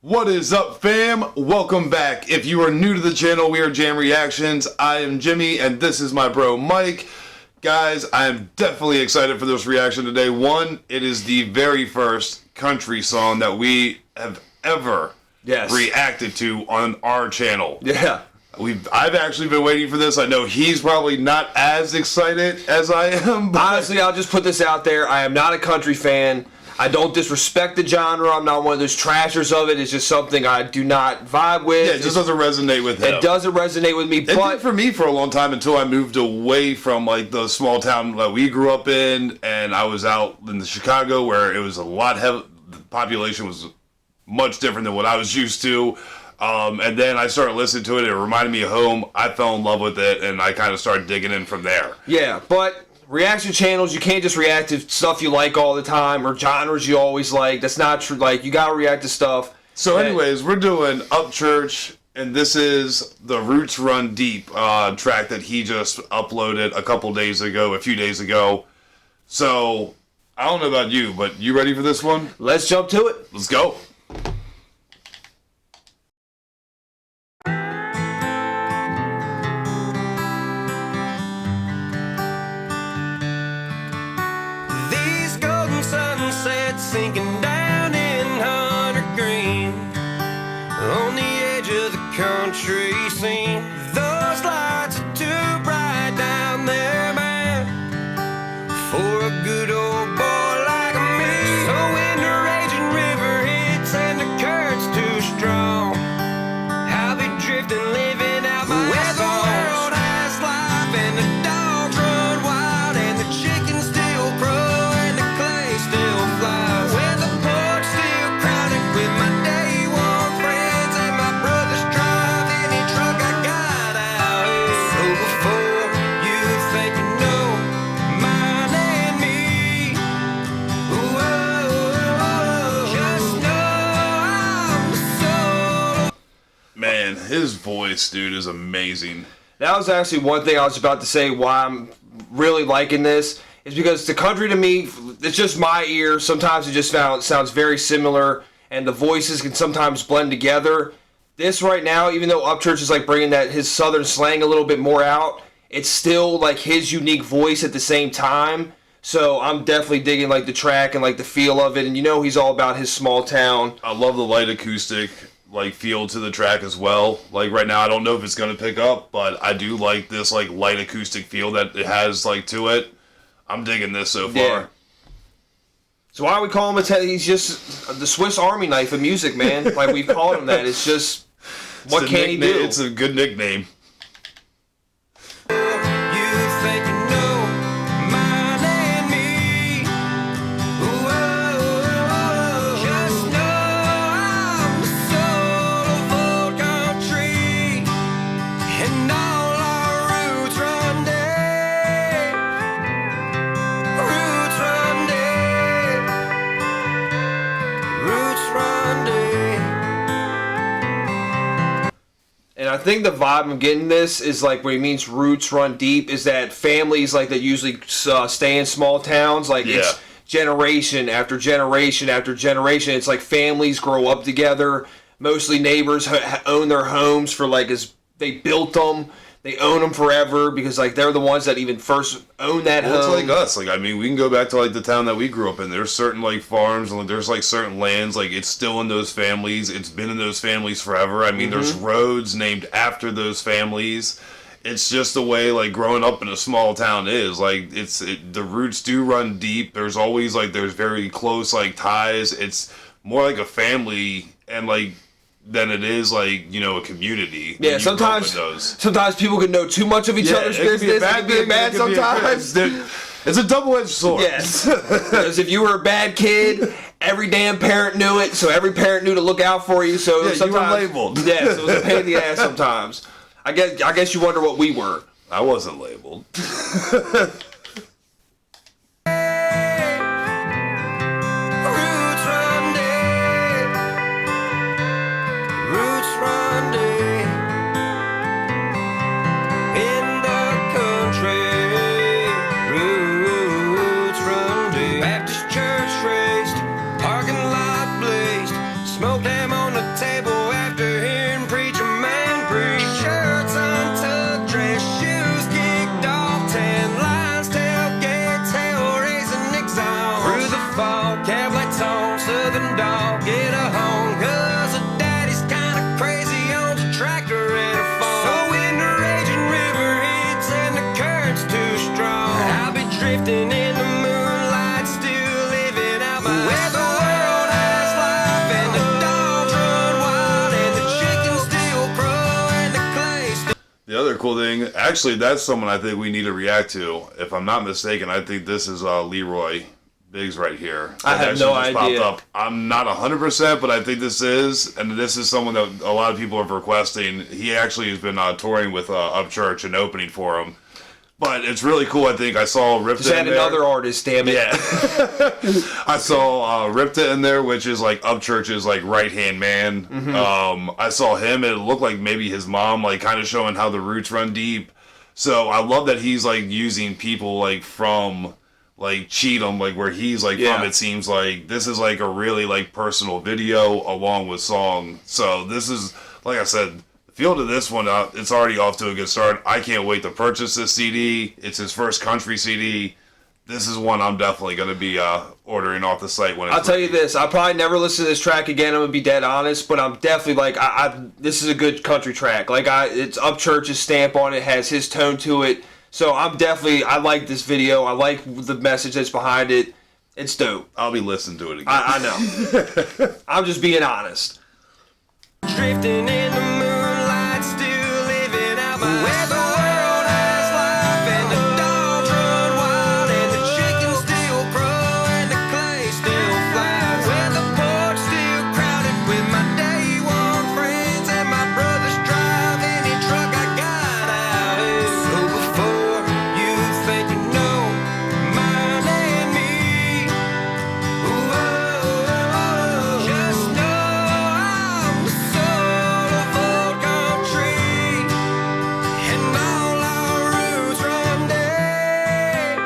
What is up, fam? Welcome back. If you are new to the channel, we are Jam Reactions. I am Jimmy, and this is my bro, Mike. Guys, I am definitely excited for this reaction today. One, it is the very first country song that we have ever reacted to on our channel. Yeah. I've actually been waiting for this. I know he's probably not as excited as I am. But honestly, I'll just put this out there. I am not a country fan. I don't disrespect the genre. I'm not one of those trashers of it. It's just something I do not vibe with. Yeah, it just doesn't resonate with him. It doesn't resonate with me. It did for me for a long time until I moved away from like the small town that we grew up in, and I was out in the Chicago where it was a lot the population was much different than what I was used to. And then I started listening to it. It reminded me of home. I fell in love with it, and I kind of started digging in from there. Yeah, but reaction channels, you can't just react to stuff you like all the time or genres you always like. That's not true. Like, you gotta react to stuff. So anyways, we're doing Upchurch, and this is the Roots Run Deep track that he just uploaded a few days ago. So I don't know about you, but you ready for this one? Let's jump to it. Let's go. Sinking down in Hunter Green, on the edge of the country scene. Those lights are too bright down there, man, for a good old boy like me. So when the raging river hits and the current's too strong, I'll be drifting, living out my where the world has life and the dogs run wild and the chickens still crow and the clay still flies. Man, his voice, dude, is amazing. That was actually one thing I was about to say why I'm really liking this, is because the country to me, it's just my ear. Sometimes it just sounds very similar, and the voices can sometimes blend together. This right now, even though Upchurch is like bringing his southern slang a little bit more out, it's still like his unique voice at the same time. So I'm definitely digging like the track and like the feel of it, and you know he's all about his small town. I love the light acoustic like feel to the track as well. Like right now I don't know if it's gonna pick up, but I do like this like light acoustic feel that it has like to it. I'm digging this so far. Yeah. So why do we call him he's just the Swiss Army knife of music, man. Like we've called him that. It's just what can he do? It's a good nickname. And I think the vibe I'm getting this is like when he means roots run deep is that families like that usually stay in small towns. Like it's generation after generation after generation. It's like families grow up together. Mostly neighbors own their homes for like as they built them. They own them forever because like they're the ones that even first own that home. It's like us. Like I mean, we can go back to like the town that we grew up in. There's certain like farms and like, there's like certain lands. Like it's still in those families. It's been in those families forever. I mean, there's roads named after those families. It's just the way like growing up in a small town is. Like the roots do run deep. There's always like there's very close like ties. It's more like a family and like than it is like, you know, a community. Yeah, sometimes people can know too much of each other's business. It can be bad sometimes. It's a double-edged sword. Yes. Because if you were a bad kid, every damn parent knew it, so every parent knew to look out for you. So you were labeled. Yeah, so it was a pain in the ass sometimes. I guess you wonder what we were. I wasn't labeled. Baptist church raised, parking lot blazed, smoke them on on the table after hearing preacher man preach. Shirts untucked, dress shoes kicked off, 10 lines, tailgates, hell raising exhaust. Through the fall, Cavalier tone, southern dog, get a home, 'cause her daddy's kinda crazy, owns a tractor and a farm. So when the raging river hits and the current's too strong, I'll be drifting in the moonlight, still living out my where the world has life and the dogs run wild and the chickens still crow and the clay still. The other cool thing, actually, that's someone I think we need to react to. If I'm not mistaken, I think this is Leroy Biggs right here. I have no idea. I'm not 100%, but I think this is, and this is someone that a lot of people are requesting. He actually has been touring with Upchurch and opening for him. But it's really cool. I think I saw Ripta Just add in there. another artist, damn it. Yeah. I saw Ripta in there, which is like Upchurch's like right-hand man. Mm-hmm. I saw him, and it looked like maybe his mom, like kind of showing how the roots run deep. So I love that he's like using people like from like Cheatham, like where he's like Yeah. from. It seems like this is like a really like personal video along with song. So this is, like I said, the feel to this one, it's already off to a good start. I can't wait to purchase this CD. It's his first country CD. This is one I'm definitely going to be ordering off the site when it's I'll tell you ready. this, I'll probably never listen to this track again, I'm gonna be dead honest, but I'm definitely like, this is a good country track. Like, it's Upchurch's stamp on it, has his tone to it, so I like this video, I like the message that's behind it, it's dope. I'll be listening to it again. I know. I'm just being honest. Drifting in the moonlight, still living out my where the world has life and the dogs run wild and the chickens still crow and the clay still flies. Where the porch still crowded with my day one friends and my brothers drive any truck I got out here. So before you think you know mine and me, just know I'm the soul of old country, and all our roots run deep.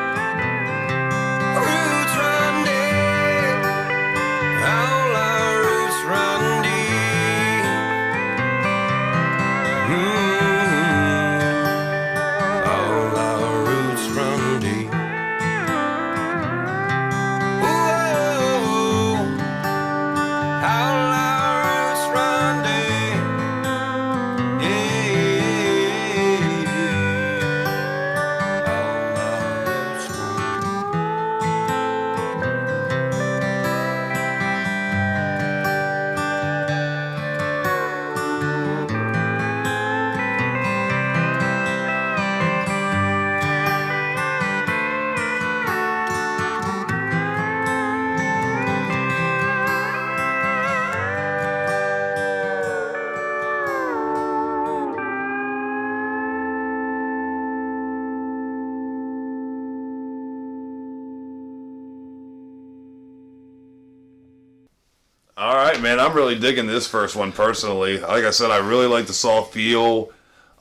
Roots run deep. All our roots run deep. All our roots run deep. Whoa. All our roots run deep. Yeah. All our roots run All right, man. I'm really digging this first one personally. Like I said, I really like the soft feel.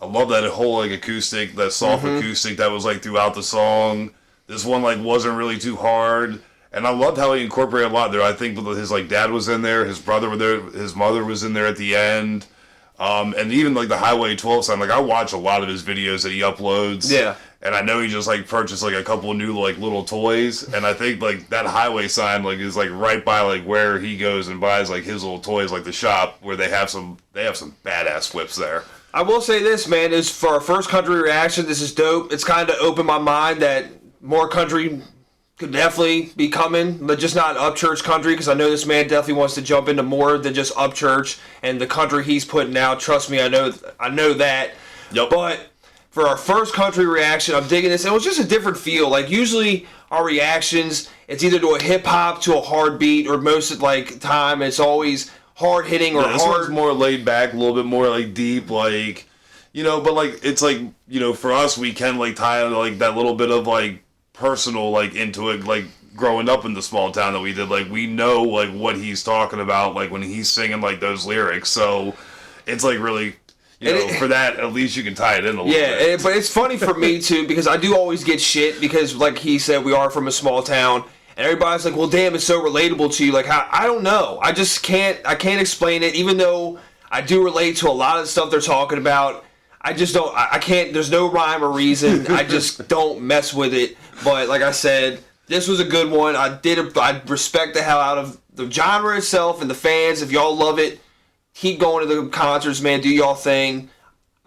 I love that whole like acoustic, that soft acoustic that was like throughout the song. This one like wasn't really too hard, and I loved how he incorporated a lot there. I think his like dad was in there, his brother was there, his mother was in there at the end, and even like the Highway 12 sign. Like I watch a lot of his videos that he uploads. Yeah. And I know he just like purchased like a couple new like little toys, and I think like that highway sign like is like right by like where he goes and buys like his little toys, like the shop where they have some badass whips there. I will say this, man, is for our first country reaction, this is dope. It's kind of opened my mind that more country could definitely be coming, but just not Upchurch country, because I know this man definitely wants to jump into more than just Upchurch and the country he's putting out. Trust me, I know that. Yep. But for our first country reaction, I'm digging this. It was just a different feel. Like usually our reactions, it's either to a hip hop, to a hard beat, or most of like time it's always hard hitting or This hard. one's more laid back, a little bit more like deep, like, you know, but like it's like, you know, for us we can like tie like that little bit of like personal like into it, like growing up in the small town that we did. Like we know like what he's talking about, like when he's singing like those lyrics. So it's like really, you know, for that at least you can tie it in a little bit. Yeah, but it's funny for me too because I do always get shit because, like he said, we are from a small town, And everybody's like, well, damn, it's so relatable to you. Like, I don't know. I can't explain it. Even though I do relate to a lot of the stuff they're talking about, I just don't, I can't, there's no rhyme or reason. I just don't mess with it. But like I said, this was a good one. I respect the hell out of the genre itself and the fans. If y'all love it, keep going to the concerts, man. Do y'all thing.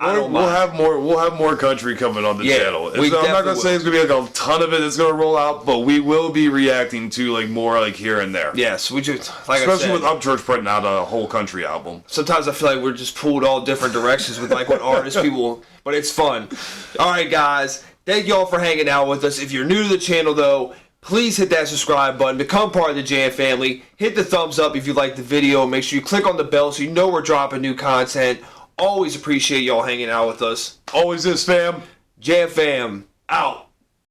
We'll have more country coming on the channel. I'm not gonna say it's gonna be like a ton of it that's gonna roll out, but we will be reacting to like more like here and there. Yes, we just like especially I said, with Upchurch putting out a whole country album. Sometimes I feel like we're just pulled all different directions with like what artists people, but it's fun. All right, guys, thank y'all for hanging out with us. If you're new to the channel, though, please hit that subscribe button, become part of the Jam family. Hit the thumbs up if you like the video. Make sure you click on the bell so you know we're dropping new content. Always appreciate y'all hanging out with us. Always this, fam. Jam fam, out.